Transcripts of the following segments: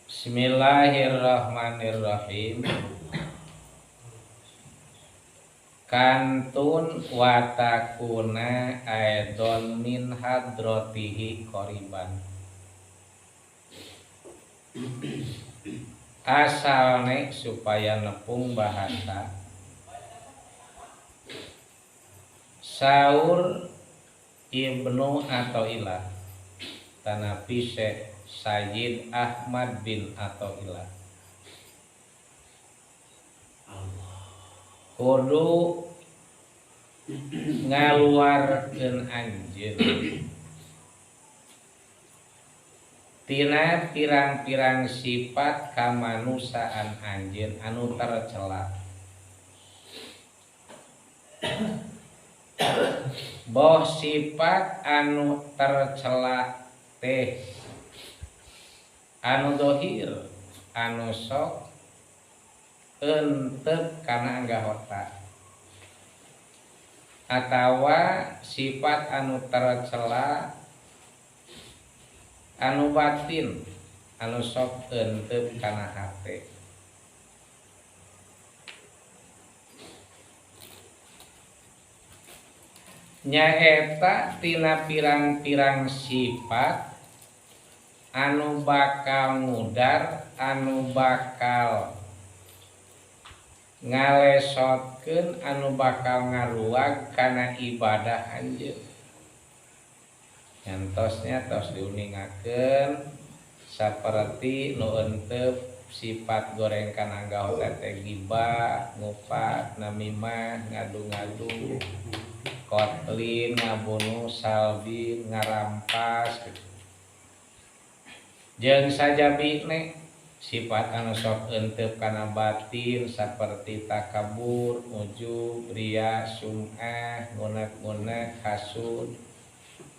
Bismillahirrahmanirrahim. Kantun watakuna aidon min hadrotihi qoriban. Asalne supaya nepung bahasa Saur Ibnu Athaillah tanapi Syekh Sayyid Ahmad bin Athaillah kudu ngaluarkeun anjeun tina pirang-pirang sifat kamanusaan anjeun anu tercela. Boh sifat anu tercela teh anu dohir anu sok eunteup kana anggahota atawa sifat anu tercela anu batin anu sok eunteup kana hate. Nyaeta tina pirang-pirang sifat anu bakal ngudar anu bakal ngalesotkeun anu bakal ngaruag kana ibadah anjeun. Nyantosnya tos diuningakeun saperti nu eunteup sifat goreng kana anggahota teh gibah, ngupat, namimah, ngadu-ngadu, kotlin, ngabunuh, salbi, ngarampas jeung sajabine sifat anu sok eunteup kana batin saperti takabur, ujub, riya, sum'ah, ngunek-ngunek, hasud,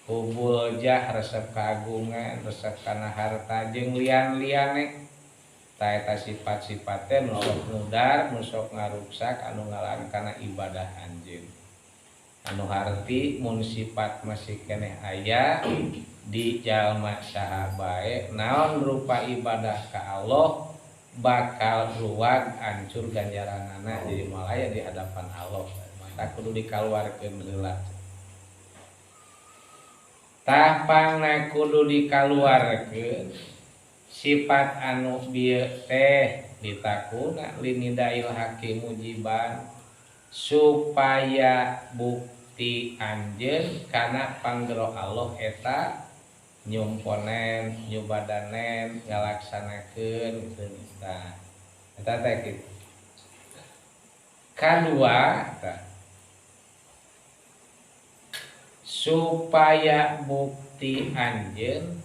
hubul jah, resep keagungan, resep kana harta jeung lian-liane. Ta eta sifat-sifat teh nu sok ngudar, nu sok ngaruksak anu ngalarang kana ibadah anjeun. Anu harti mun sifat masih keneh aya di jalma saha bae naon rupa ibadah ka Allah bakal ruwag hancur ganjaranana jadi malaya di hadapan Allah. Maka kudu dikaluarkeun heula. Tapangna kudu dikaluarkeun sifat anu bieu teh ditakuna linidail hakim mujiban supaya bukti anjeun kana panggero Allah eta nyumponen, nyubadanen, ngalaksanakeun tah. Eta teh kitu. Kadua tah. Supaya bukti anjeun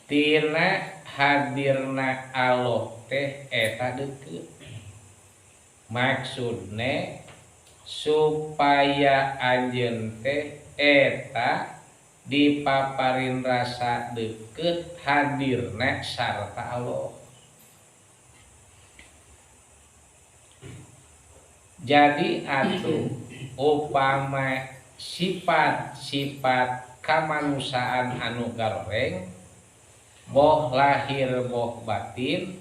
tina hadirna Allah teh eta deukeut. Maksudne supaya anjeun teh eta dipaparin rasa deukeut hadirna sarta Allah. Jadi atuh upama sifat-sifat kamanusaan anu garoreng boh lahir boh batin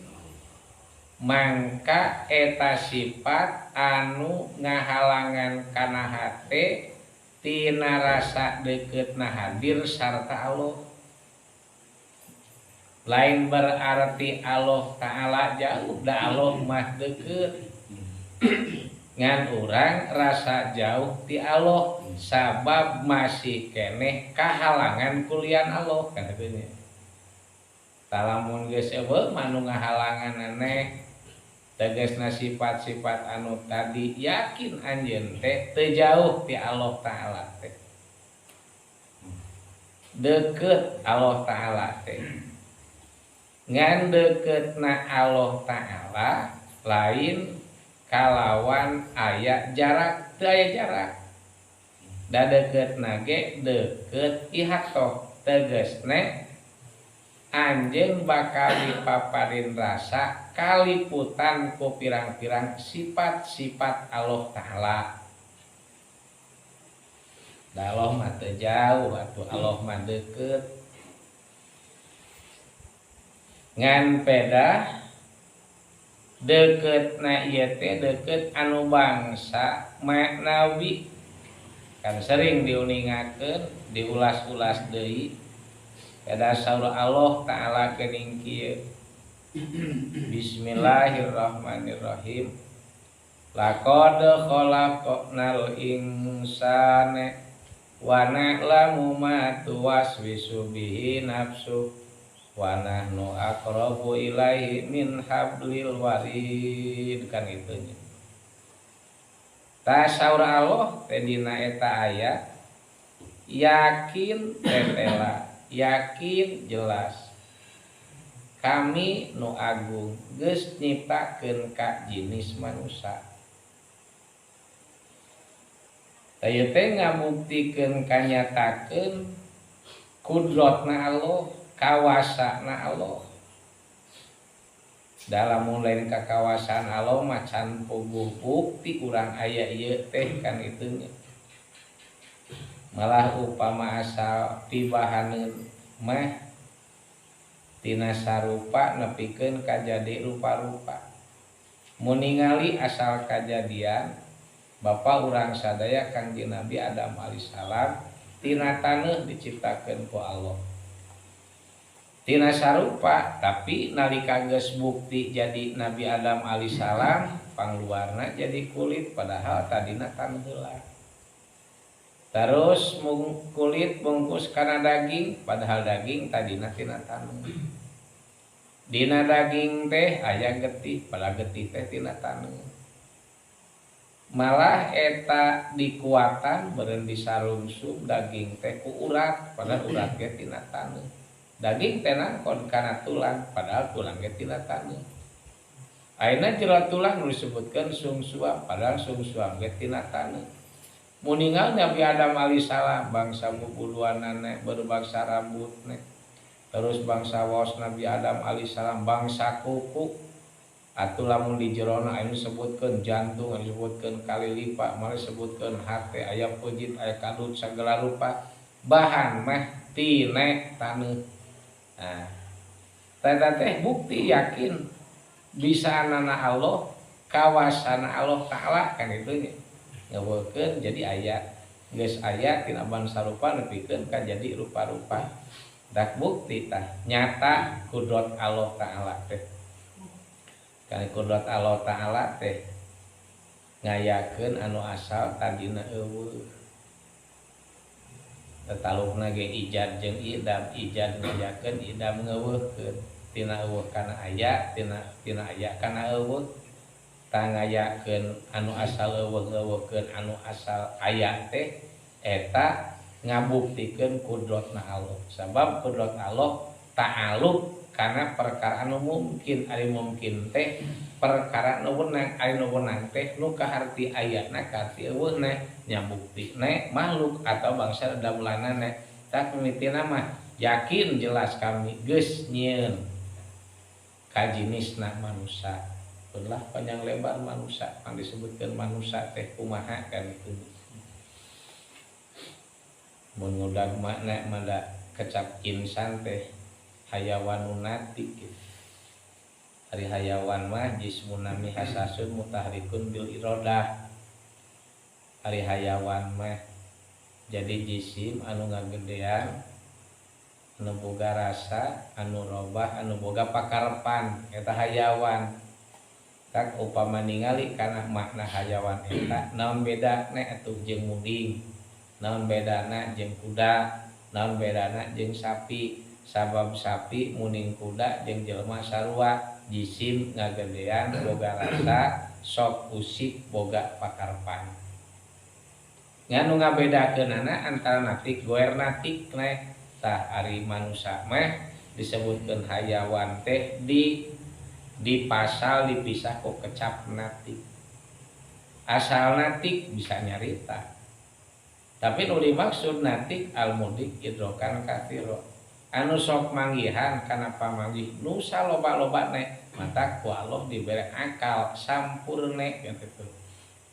mangka eta sifat anu ngahalangan kana hate tina rasa dekeutna hadir sarta Allah. Lain berarti Allah Ta'ala jauh da Allah mah deukeut. Ngan urang rasa jauh ti Allah sabab masih keneh kahalangan kulian Allah kan teunya. Talamun geus eueuh manu ngahalangan aneh tegasna sifat-sifat anu tadi yakin anjeun teh teu jauh ti Allah Ta'ala teh. Deukeut Allah Ta'ala teh. Ngan dekeutna Allah Ta'ala lain kalawan aya jarak, teu aya jarak. Da dekeutna ge deukeut ihatoh tegasna anjeun bakal dipaparin rasa kaliputan ku pirang-pirang sifat-sifat Allah Ta'ala. Da Allah mah teu jauh atuh Allah mah deukeut. Ngan pedah deuketna ieu teh deukeut anu bangsa maknawi. Kan sering diuningakeun, diulas-ulas deui. Pada saur Allah Ta'ala geuning kieu. Bismillahirrahmanirrahim. Laqad khalaqnal insana wa na'lamu ma tuwaswisu bihi nafsu wa nahnu aqrabu ilaihi min hablil warid. Kan itu nya. Ta saur Allah teh dina eta aya yakin tetela, yakin jelas kami nu agung geus nyiptakeun ka jinis manusia. Teu teh ngabuktikeun kanyatakeun kudratna Allah, kawasana Allah. Dalam mulai kakawasaan Allah macan puguh bukti urang aya ieu teh kan itu nya. Malah upama asal tibahaneun mah tina sarupa nepikeun kajadi rupa-rupa. Mun ningali asal kajadian Bapa urang sadaya Kangjeng Nabi Adam alaihissalam tina taneuh diciptakeun ku Allah. Tina sarupa tapi nalika geus bukti jadi Nabi Adam alaihissalam pangluarna jadi kulit padahal tadina tan heula. Terus kulit bungkus kana daging padahal daging tadina tina taneuh. Dina daging teh aya getih padahal getih teh tina taneuh. Malah eta dikuatan beureun disarungsum daging teh ku urat padahal urat ge tina taneuh. Daging teh nangkon kana tulang padahal tulang ge tina taneuh. Ayeuna jero tulang nu disebutkeun sungsuam padahal sungsuam ge tina taneuh. Mun ninggal Nabi Adam alaihissalam bangsa bubuluanana berbangsa rambutna. Terus bangsa waos Nabi Adam alaihissalam bangsa kuku. Atuh lamun di jerona anu disebutkeun jantung, anu disebutkeun kalilipa, malah disebutkeun hate, aya pujit, aya kadut sagala rupa. Bahan mah tina taneuh. Nah, tata teh bukti yakin bisa anana Allah, kawasana Allah Ta'ala kan itu nya. Ngeuwekeun jadi aya, geus aya tina bangsa rupa nepikeun ka jadi rupa-rupa. Dak bukti tah nyata kudrat Allah Ta'ala teh. Kana kudrat Allah Ta'ala teh ngayakeun anu asal tadina eueuh. Tatalukna ge ijad jeung idam, ijad ngayakeun, idam ngeuweuhkeun. Tina eueuh kana aya, tina aya kana eueuh. Ta ngayakeun anu asal eueuh ngeuweuhkeun anu asal aya teh eta ngabuktikeun kudratna Allah. Sabab kudrat Allah ta'aluk karena perkara anu mungkin, ari mungkin teh perkara nu wenang, ari nu wenang teh nu kaharti ayatna kaharti eueuhna nya buktine makhluk atau bangsa damelanana. Tak mimitina mah yakin jelas kami geus nyieun ka jinisna manusia. Ulah panjang lebar manusia, pang disebutkeun manusia teh kumaha kan itu. Mun ngudag makna mada kecap insan teh hayawanun natik gitu. Ari hayawan mah jismun nami hasasun mutahrikun bil irodah. Ari hayawan mah jadi jisim anu ngagedean, anu boga rasa, anu robah, anu boga pakarepan eta hayawan. Tak upama ningali kana makna hayawan eta naon bedana atuh jeung muding, naon bedana jeung kuda, naon bedana jeung sapi. Sabab sapi muning kuda jeung jelema sarua jisim ngagedean boga rasa sok usik boga pakarpan. Nganu ngabedakeunana antara natik goer natik neh tah ari manusia mah disebutkeun hayawan teh di pasal dipisah ku kecap natik. Asal natik bisa nyarita. Tapi nu dimaksud natik al-mudik idrokan katsiro. Anu sok manggihan kana pamanggih nu saloba-loba mata ku Allah diberi akal sampurna gitu.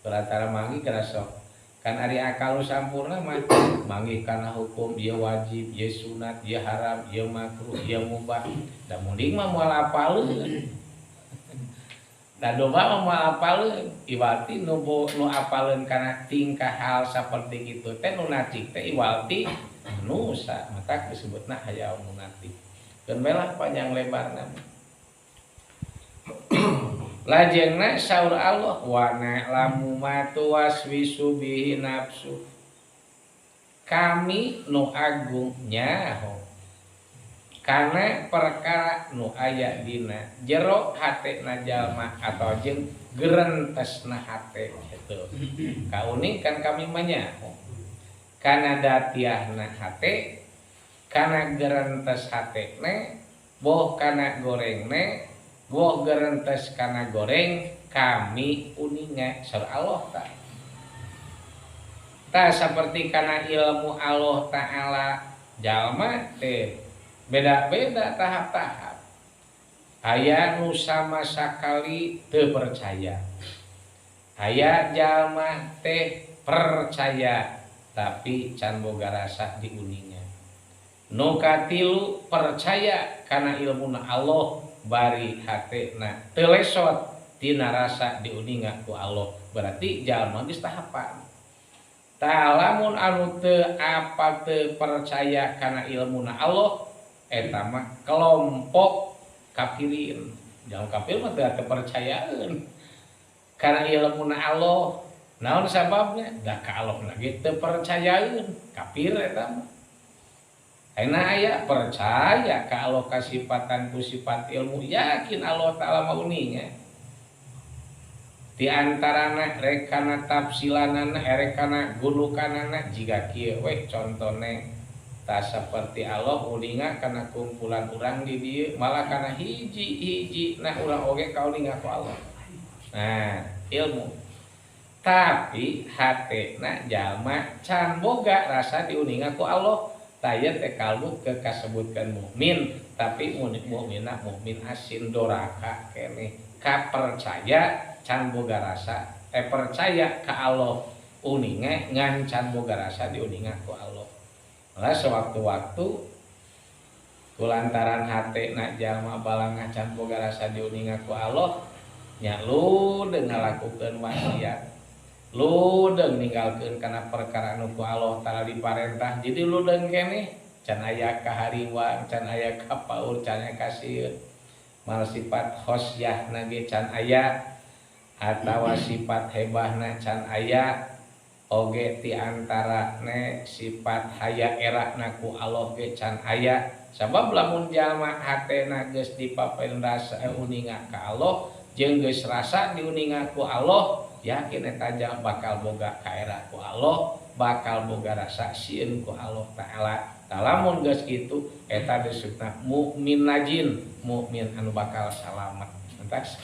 Perantara manggih kana sok kan ari akal nu sampurna mah manggih kana hukum ieu wajib, ieu sunat, ieu haram, ieu makruh, ieu mubah. Da munding mah moal apaleun. Da domba mah moal apaleun. Iwalti nu apaleun kana tingkah hal saperti kitu teh nu nacik teh iwalti nusa mata disebutna hayal munatik. Keun belah panjang lebarna. Lajengna saur Allah wa na'lamu ma tuwaswisu bihi nafsu. Kami nu agung nyaho kana perkara nu aya dina jero hatena jalma atau jeung gerentesna hate kitu. Kauning kan kami mah nyaho kana datiahna hate kana gerentes hatene boh kana gorengne boh gerentes kana goreng kami uninga sur Allah ta seperti kana ilmu Allah Ta'ala jalma teh beda-beda tahap-tahap aya nu sama sakali teu percaya aya jalma teh percaya tapi can boga rasa di uninga nu katilu percaya kana ilmuna Allah bari hatena teu lesot tina rasa diuninga ku Allah berarti jalma geus tahapan tah lamun anu teu apa teu percaya kana ilmuna Allah eta mah kelompok kafirin jalma kafir mah teu percayaan kana ilmuna Allah naon sababna da ka Allah lagi teu percayaan kafir eta mah Aina aya percaya ka Allah kasifatan ku sifat ilmu yakin Allah Ta'ala mah uninya di antarana rek kana tafsilanana rek kana gulukanana jiga kieu we contone ta saperti Allah uninga kana kumpulan urang di dieu malah kana hiji-hiji nah urang oge kauninga ku Allah nah ilmu tapi hatena jalma can boga rasa diuninga ku Allah tayat teh kalbu kasebutkeun mukmin tapi mukminna mukmin asin doraka keneh ka percaya can boga rasa percaya ka Allah uninga ngan can boga rasa diuninga ku Allah. Malah sewaktu-waktu kulantaran hatena jalma balangah can boga rasa diuninga ku Allah nya ludeung ngalakukeun maksiat ludeung ninggalkeun kana perkara anu ku Allah Ta'ala diparentah jadi ludeung keneh can aya kahariwang can aya kapaur can aya kasieun mal sifat khosyahna ge can aya atawa sifat hebahna can aya oge ti antarane sifat haya erakna ku Allah ge can aya sabab lamun jalma hatena geus dipapen rasa uninga ka Allah jeung geus rasa diuninga ku Allah yakin eta jalma bakal boga kaera ku Allah bakal boga rasa sieun ku Allah Ta'ala lamun geus kitu eta disebutna mukmin najin mukmin anu bakal salamet entas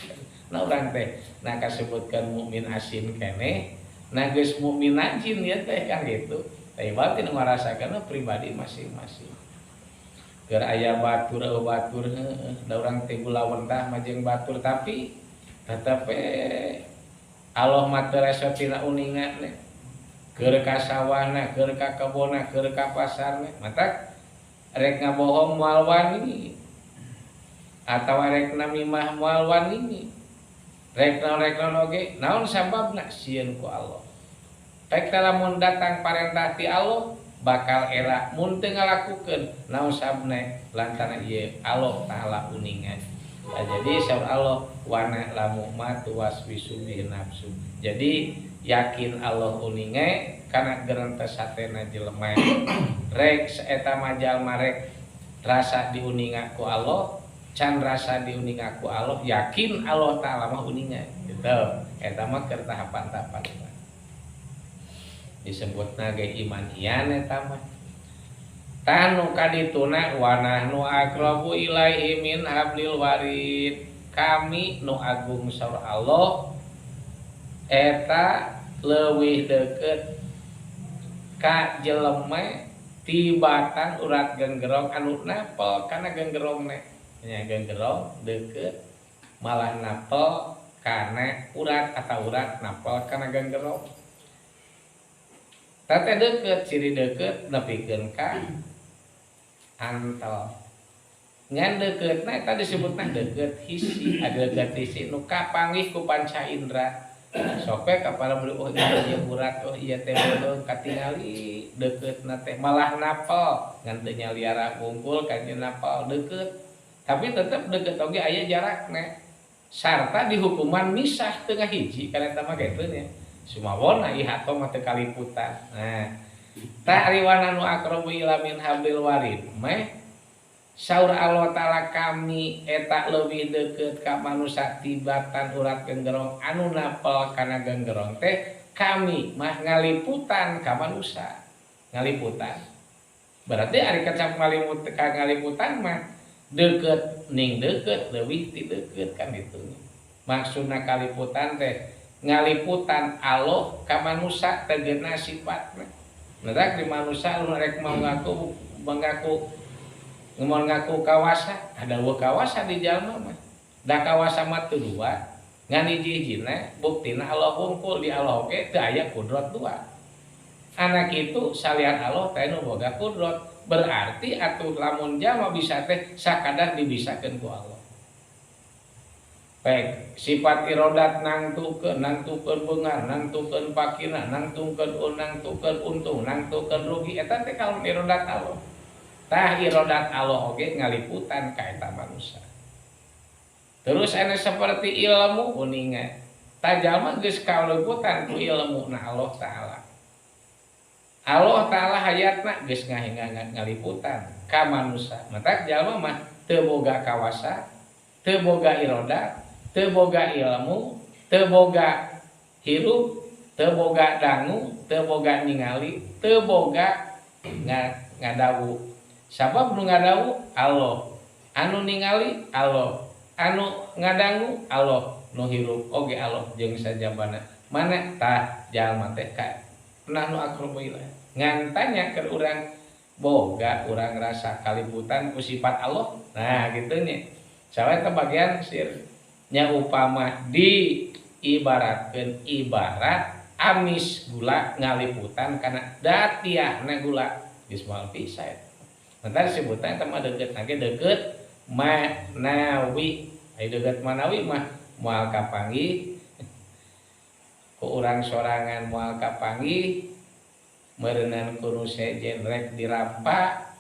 nah urang teh nah kasebutkeun mukmin asin keneh nah geus mukmin najin ya teh kan gitu teh batin ngarasakeun pribadi masing-masing keur aya batur da urang teh gulawen tah majeng batur tapi tetep Allah mah teu resotina uningan keur ka sawahna keur ka kebonna keur ka pasarna matak rek ngabohong moal wani atawa rek namimah moal wani rek naon oge naon sababna sieun ku Allah rek lamun datang parentah ti Allah bakal era mun teu ngalakukeun naon sababna lantaran ieu Allah Ta'ala uningan. Nah, jadi saur Allah wana lamu matu waswisu bihi nafsu. Jadi yakin Allah uninge kana gerentes hatena jelema. Rek saeta majalma rek rasa diuninga ku Allah, can rasa diuninga ku Allah, yakin Allah Ta'ala mah uninga. Gitu. Eta mah keur tahapan-tahapan. Disebutna ge iman ian eta mah. Tanu kadituna wa nahnu aqrabu ilaihi min hablil warid kami nu agung saur Allah eta leuwih deukeut ka jelema tibatan urat genggerong anu napel kana genggerongne nya genggerong deukeut malah napel karena urat atau urat napel karena ganggerong. Tete deket ciri deket nepikeun ka antel. Ngan deket nah tadi disebutna deket hisi, ada deket hisi nu kapanggih ku panca indra. Sope kapala beli oh iya urat oh iya teh beuleuh katingali deket teh malah napel ngan teu nyaliara wungkul ka napel deket. Tapi tetep deket oge aya jarakna. Sarta dihukuman misah tengah hiji kana eta mah kitu nya. Sumawona ihato mah teu kaliputan. Nah, ta'riwana nu aqrabu ila min hablil warid. Meh saur Allah Ta'ala kami eta leuwih deukeut ka manusia tibatan urat genggerong anu napel kana genggerong teh kami mah ngaliputan ka manusia. Ngaliputan. Berarti ari kecap ngaliputan mah deukeut ning deukeut leuwih ti deukeut kan itu. Maksudna kaliputan teh ngaliputan Allah ka manusia tegeuna sifatna. Nah, di manusia lu rek mengaku ngaku kawasa, ada dua kawasa di jalma mah. Da kawasa mah teu dua, ngan hiji-hijina buktina Allah wungkul di Allah oge teu aya kudrat dua. Anak itu salian Allah teh nu boga kudrat, berarti atuh lamun jalma bisa teh sakadar dibisakeun ku Allah. Baik, sifat irodat nangtukeun beungar, nangtukeun pakina, nangtukeun untung, nangtukeun rugi eta teh kalem irodat Allah. Tah irodat Allah oge ngaliputan ka eta manusia. Terus anu seperti ilmu uninga. Tah jalma geus kaliputan ku ilmuna Allah Ta'ala. Allah Ta'ala hayatna geus ngaliputan ka manusia. Mata jalma mah teu boga kawasa, teu boga irodat, teu boga ilmu, teu boga hirup, teu boga dangu, teu boga ningali, teu boga ngadawu. Sabab nu ngadawu Allah, anu ningali Allah, anu ngadangu Allah, nu hirup oge Allah jeung sajabana. Mana tah jalma teh ka nahnu aqrabu ilaihi. Ngan tanya ke urang boga urang rasa kaliputan ku sifat Allah. Nah, kitu nya. Sawe teh bagian sir nya upama di ibaratkeun ibarat amis gula ngaliputan kana datiahna gula geus moal pisah. Bentar sebutan sama deket lagi deket manawi. Ai deket manawi mah moal kapanggih ku urang sorangan moal kapanggih meureunnan ku nu sejen rek dirampa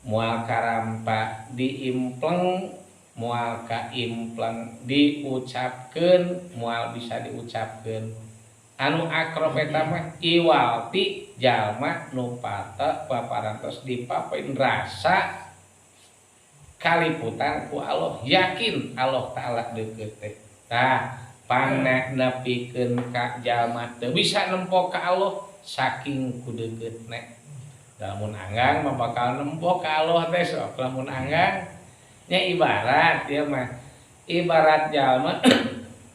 moal karampa diimpleng moal kaimpleng diucapkeun moal bisa diucapkeun. Anu akrab eta mah iwalti jalma nu paparantos dipapain rasa kaliputan ku Allah, yakin Allah Ta'ala deukeut teh. Tah paneh nepikeun ka jalma teu bisa nempo ka Allah saking ku deukeutna. Lamun anggang mah bakal nempo ka Allah teh sok lamun anggang nya ibarat ieu mah ibarat jalma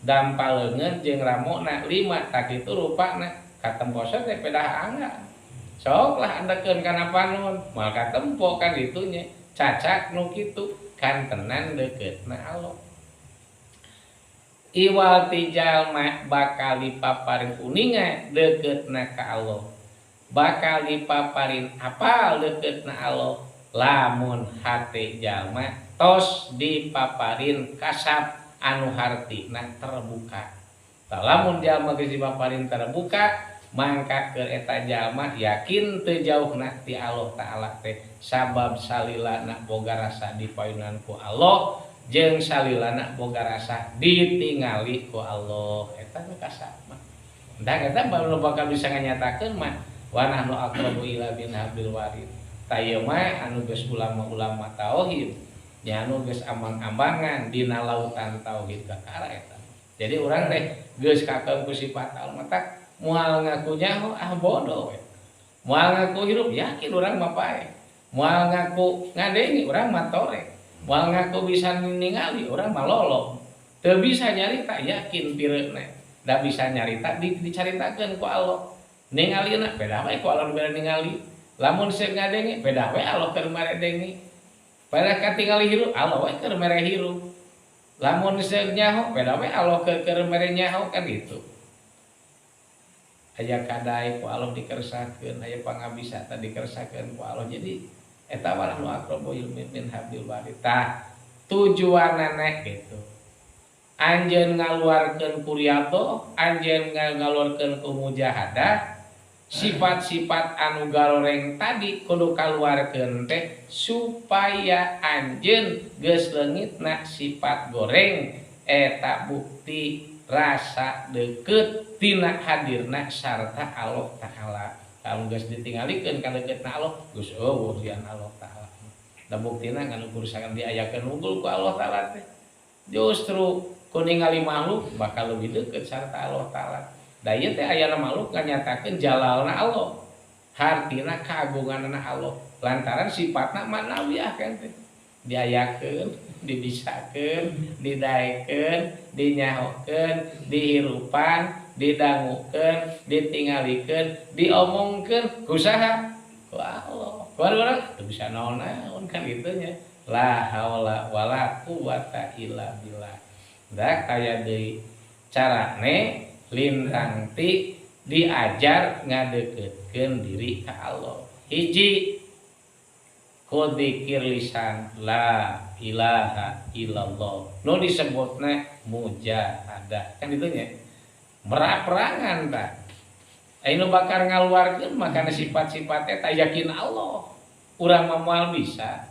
dampaleungeun jeung ramona 5 tak kitu rupana katemposan teh pedah angga. Sok lah andekeun kana panun, moal katempo kan ditu nya. Cacak nu kitu kan tenan dekeutna Allah. Iwal ti jalma bakal dipaparin kuninga dekeutna ka Allah. Bakal dipaparin apal dekeutna Allah. Lamun hate jalma tos dipaparin kasab anu hartina terbuka. Lamun jalma geus dipaparin terbuka, mangka keur eta jalma yakin teu jauhna ti Allah Ta'ala teh. Sabab salilana boga rasa dipayunan ku Allah jeung salilana boga rasa ditingali ku Allah. Eta nu kasab mah. Entah eta baru bakal bisa nganyatakeun mah wa nahnu aqrabu ila min hablil warid. Tayeu mah anu geus ulama-ulama tauhid nya anu geus ambang-ambangan dina lautan tauhid kakara eta. Jadi urang teh geus kakeung ku sifat Allah mata moal ngaku nyaho bodoh we. Moal ngaku hirup yakin urang mah pae. Moal ngaku ngadengi urang mah torek. Moal ngaku bisa ningali urang mah lolong. Teu bisa nyarita yakin pireuna. Da bisa nyarita dicaritakeun ku Allah. Ningalina beda wae ku Allah nu ningali. Lamun seuk ngadengi beda wae Allah keur maredengi. Pada katingali hirup Allah wae keur mere hirup. lamun seug nyaho beda we Allah keur mere nyaho kan gitu. Aya kadai ku Allah dikersahkeun, aya pangabisa tadi dikersahkeun ku Allah. Jadi eta mah nu aqrabu ilmin min hablil warid. Tah tujuanana gitu. Anjeun ngaluarkeun kuryato, anjeun ngaluarkeun ku mujahadah, sifat-sifat anu garoreng tadi kudu kaluarkeun teh supaya anjeun geus leungitna sifat goreng eta bukti rasa deket tina hadirna sarta Allah Ta'ala. Kalau geus ditingalikeun ka deketna Allah geus eueuh sian Allah Ta'ala. Da buktina nganu kurusakan diayakeun unggul ku Allah Ta'ala teh justru ku ningali makhluk bakal lebih deket sarta Allah Ta'ala. Da ieu teh aya makhluk nganyatakeun jalalna Allah, hartina kagunganna Allah lantaran sifatna manawiyah kan teh. Diayakeun, dibisakeun, didaekeun, dinyahokeun, dihirupan, didangukeun, ditingalikeun, diomongkeun kusaha? Ku Allah. Kumaha teu bisa naon-naon kan kitu nya. La haula wala quwata illa billah. Da kaya deui carane lintang ti diajar ngadeukeutkeun diri ka Allah. Hiji dzikir lisan la ilaha illallah nu disebutna mujahadah kan itu nya meraperangan tah anu bakar ngaluarkeun makana sifat-sifatnya tak yakin Allah urang mah moal bisa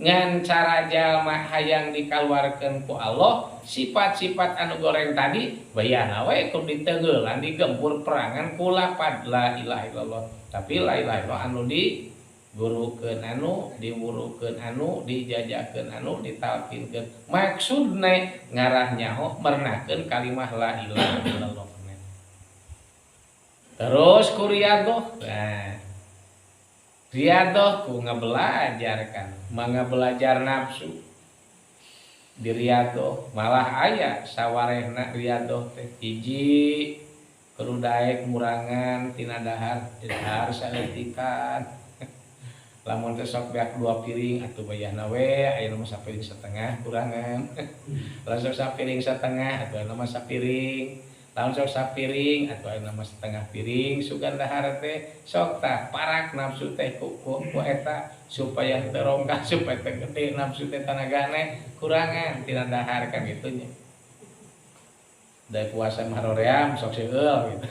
ngan cara jalma hayang dikaluarkeun ku Allah sifat-sifat anu goreng tadi bayana we kudu diteungeulan digempur perangan ku lapad la ilaha illallah tapi la ilaha illallah anu gurukeun anu diwurukeun anu dijajakeun anu ditalkinkeun maksudna ngarah nyaho mernakeun kalimah la ilaha illallah. Terus ku riyadhah. Nah, riyadhah ku ngabelajar kan, mangga belajar nafsu. Di riyadhah malah aya sawarehna riyadhah teh hiji kudu daek murangan tina dahar saeutikan. Lamun teh sok beak 2 piring atuh bayahna we aya nu sapiring setengah kurangan. Lamun sok sapiring setengah atuh aya nu sapiring. Lamun sok sapiring atuh aya nu setengah piring sugan dahar teh sok tah parak nafsu teh ku eta supaya teu rongkah supaya teu gede nafsu teh tanagana kurangan tina dahar kan kitu nya. Da puasa maroream sok seueul gitu.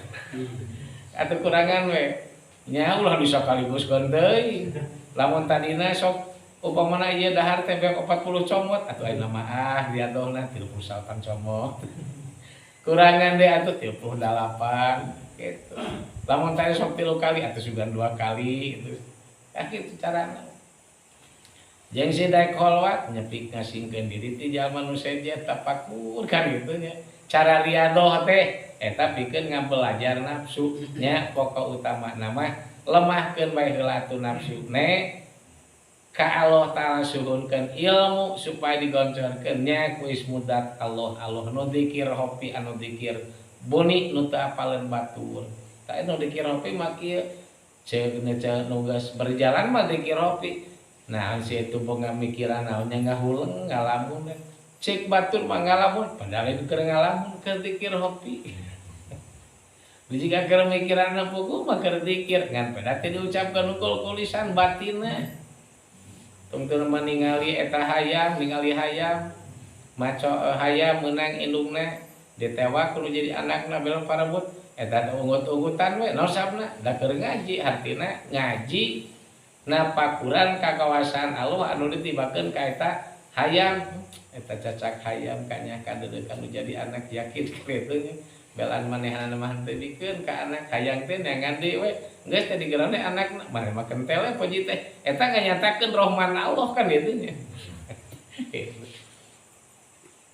Atuh kurangan we. Nya ulah disakaliguskeun deui. Lamun tadina sok upamana ieu dahar teh beak 40 comot atuh ayeuna mah riyadhahna 39 comot. Kurangan deh atuh 38 gitu. Lamun tadi sok 3 kali atuh sugan 2 kali gitu. Ka kitu carana. Jeung si daek kholwat nyepik ngasingkeun diri ti jalma nu sejen tafakur kan kitu nya. Cara riyadhah teh eta pikeun ngabelajar nafsu nya pokok utama nama lemahkeun bae heula atuh nafsu ne ka Allah Ta'ala suhunkeun ilmu supaya digoncorkeun nya ku ismudat Allah nu dzikir hopi anu dzikir buni nu teu apaleun batur ta anu dzikir hopi mah kieu ceuk nu geus berjalan mah dzikir hopi nah si itu boga mikiran naonnya ngahuleng ngalamun cek batur mah ngalamun padahal itu keur ngalamun keur dzikir hopi. Jika keur mikiranna puguh mah keur dzikir ngan pada teh diucapkeun hukul kulisan batinna. Tungtun meningali eta hayam, ningali hayam, maco hayam meunang indungna ditewak kudu jadi anakna belok parebut eta ungut-ungutan we nosabna da keur ngaji artina ngaji napakuran ka kawasan Allah anu ditibakeun ka eta hayam eta cacak hayam kanya kadeudeuk anu jadi anak yakin kitu nya. Belan manehna mah teu dikeun ka anak hayang teh neangan deui we geus teh digeurana anakna maneh mah kentel we poji teh eta nganyatakeun rahman Allah kan kitu nya.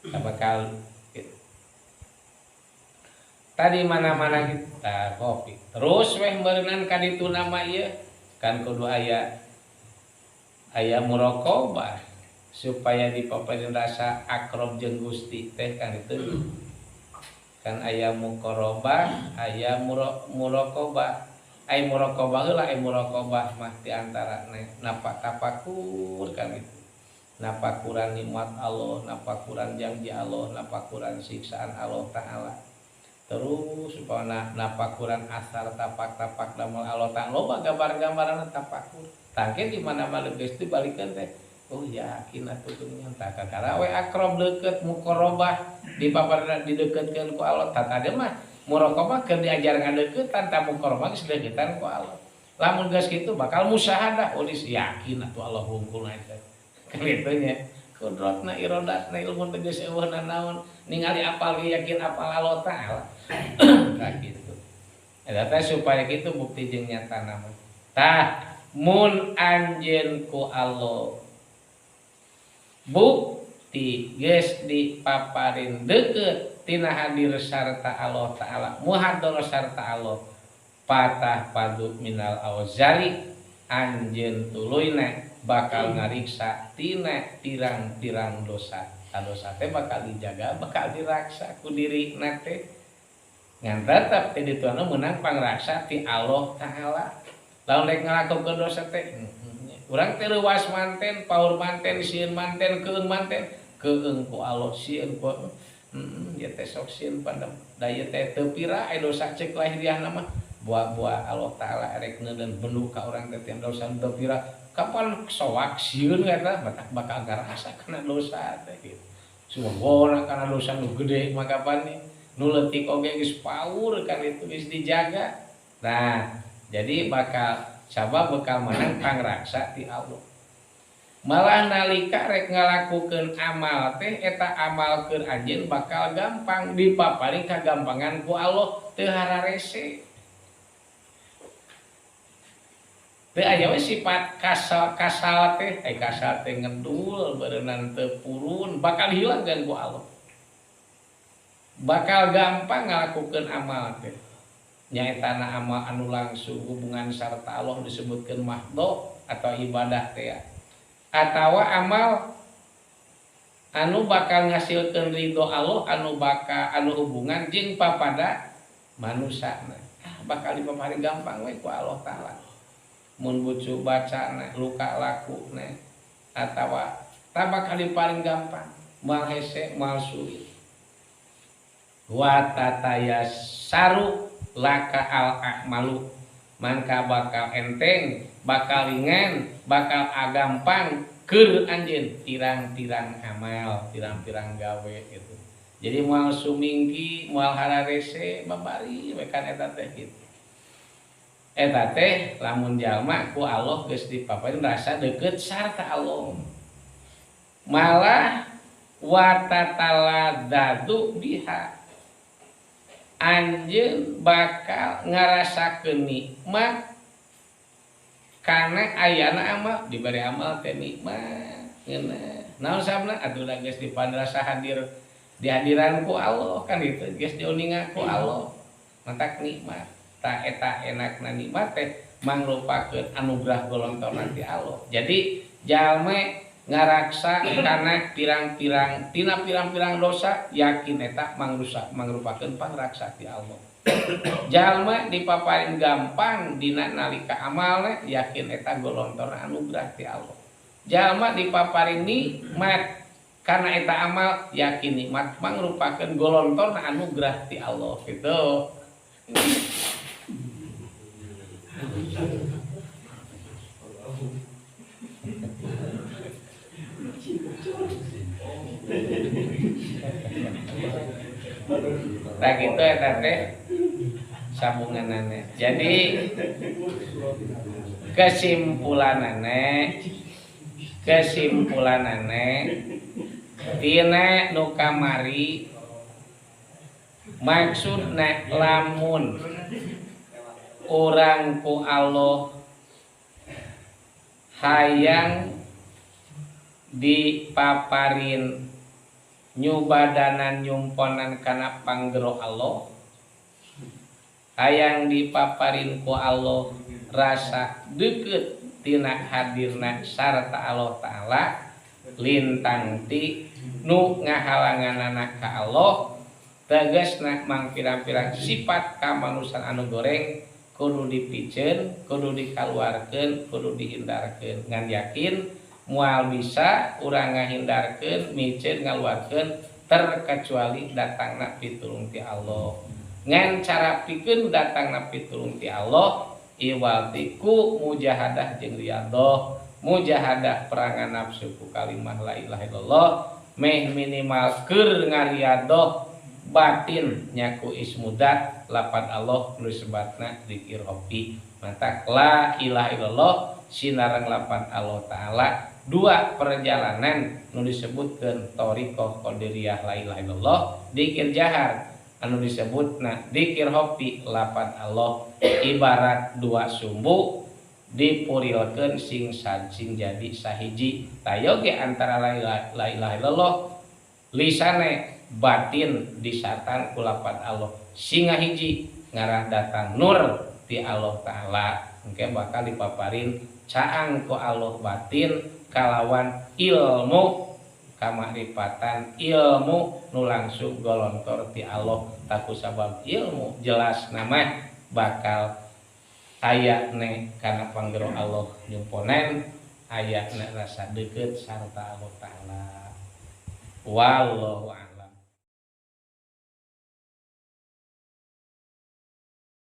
Bakal tadi mana-mana kita kopi terus weh berenang ka ditu nama ieu kan kudu aya muraqabah supaya dipaparin rasa akrab jeung Gusti teh kan itu kan aya muqarabah aya muraqabah ai muraqabah heula ai muraqabah mah di antara napa tafakur kan itu napakuran nikmat Allah, napakuran janji Allah, napakuran siksaan Allah Ta'ala. Terus supaya napakuran asar tapak-tapak damel Allah Ta'ala. Loba gambar-gambaran tapakur. Tangke di mana-mana geus teh balikeun teh. Oh yakin atuh geuningan tah kakara we akrob deukeut muqarrabah di paparan dideukeutkeun ku Allah. Tah tadi mah muraqabah keur diajar ngadeukeuttan tah muqarrabah geus deukeuttan ku Allah. Lamun geus kitu bakal musyahadah ulis yakin atuh Allah hungkulna teh. Kan itu nya kudratna iradatna ilmu tegas eueuhna naon ningali apal yakin apal Allah Ta'ala. Tah kitu eta teh supaya kitu bukti jeung nyatana mah tah mun anjeun ku Allah bukti geus dipaparin deukeut tina hadir sarta Allah Ta'ala muhadar sarta Allah patah padu minal auzari anjeun tuluyna bakal ngariksa tina pirang-pirang dosa. Dosa teh bakal dijaga, bakal diraksa ku dirina teh. Ngan tetep teh dituana meunang pangraksa ti Allah Ta'ala. Lamun rek ngalakokeun dosa teh, urang teh leuwas manten, paur manten, sieun manten, keung manten, keung ku Allah sieun ku ieu teh sok sieun pada daya teh teu pira aya dosa cek lahiriahna mah. Buah-buah Allah Ta'ala erek neudeun bendu ka urang teh dosa teu pira. Kapan soak sieun eta bakal ngarasa kana dosa teh kitu. Sumogona kana dosa nu gede mah kapan nu leutik oge geus paur kan itu geus dijaga. Nah, jadi bakal sabab bakal menang pangraksa ti Allah. Malah nalika rek ngalakukeun amal teh eta amal keur anjeun bakal gampang dipaparing kagampangan ku Allah teu hararese. Teu aya we sifat kasal teh kasal teh ngedul beureunan teu purun bakal hilang kan ku Allah. Bakal gampang ngalakukeun amal teh. Nyaetana amal anu langsung hubungan sarta Allah disebutkeun mahdho atau ibadah teh. Atawa amal anu bakal ngasilkeun ridho Allah anu hubungan jeung papada manusana. Bakal dipaparing gampang we ku Allah Ta'ala. Mun bucu bacana luka lakuna atawa tah bakal paling gampang moal hese moal sulit wa tataya saru laka al akmalu mangka bakal enteng bakal ringan bakal agampang keur anjeun pirang-pirang amal pirang-pirang gawe gitu. Jadi moal suminggi moal hararese babari we kan eta teh kitu. Eta teh lamun jalma ku Allah geus dipaparin rasa deukeut sarta Allah. Malah wa tataladadu biha. Anjeun bakal ngarasakeun nikmat kana ayana amal dibari amal teh nikmat. Ngeunah. Naon sabna atuh da geus dipandrasa hadir di hadiran ku Allah kan itu geus diuningan ku Allah. Mantak nikmat. Ta eta enakna nikmat teh mangrupakeun anugerah golontoran ti Allah. Jadi jalma ngaraksa kana pirang-pirang tina pirang-pirang dosa yakin eta mangrupakeun pangraksa ti Allah. Jalma dipaparin gampang dina nalika amalna yakin eta golontoran anugerah ti Allah. Jalma dipaparin nikmat karena eta amal yakin nikmat mangrupakeun golontoran anugerah ti Allah gitu. Tak gitu ya teh sambunganane. Jadi kesimpulanane tina nu kamari maksudna lamun urang ku Allah hayang dipaparin nyubadanan nyumponan kana panggero Allah, hayang dipaparin ku Allah rasa deukeut tina hadirna sarta Allah Ta'ala lintang ti nu ngahalanganana ka Allah tegasna mang pirang-pirang sifat kamanusan anu goreng kudu dipiceun, kudu dikaluarkeun, kudu dihindarkeun ngan yakin mual bisa urang ngahindarkeun micin ngaluarkeun terkecuali datangna pitulung ti Allah. Ngan cara pikeun datangna pitulung ti Allah iwaltiku mujahadah jeung riyadhah. Mujahadah perangan nafsu ku kalimah la ilaha illallah meh minimal keur ngariadoh batin nyaku ismudat lapan Allah nu sebatna dzikir hopi mata la ilaha illallah sinareng lapan Allah taala dua perjalanan nu disebutkeun thariqah qadiriyah la ilaha illallah dzikir jahar anu disebutna dzikir hopi lapan Allah ibarat dua sumbu dipurilkeun sing jadi sahiji tayoge antara la ilaha illallah lisane batin disatan kulapan Allah singa hiji ngarah datang nur ti Allah taala engke bakal dipaparin caang ku Allah batin kalawan ilmu kamaripatan ilmu nu langsung golontor ti Allah taku sabab ilmu jelas nama bakal ayatna karena panggero Allah nyumponen ayatna rasa deket sarta Allah taala wallahu a'lam.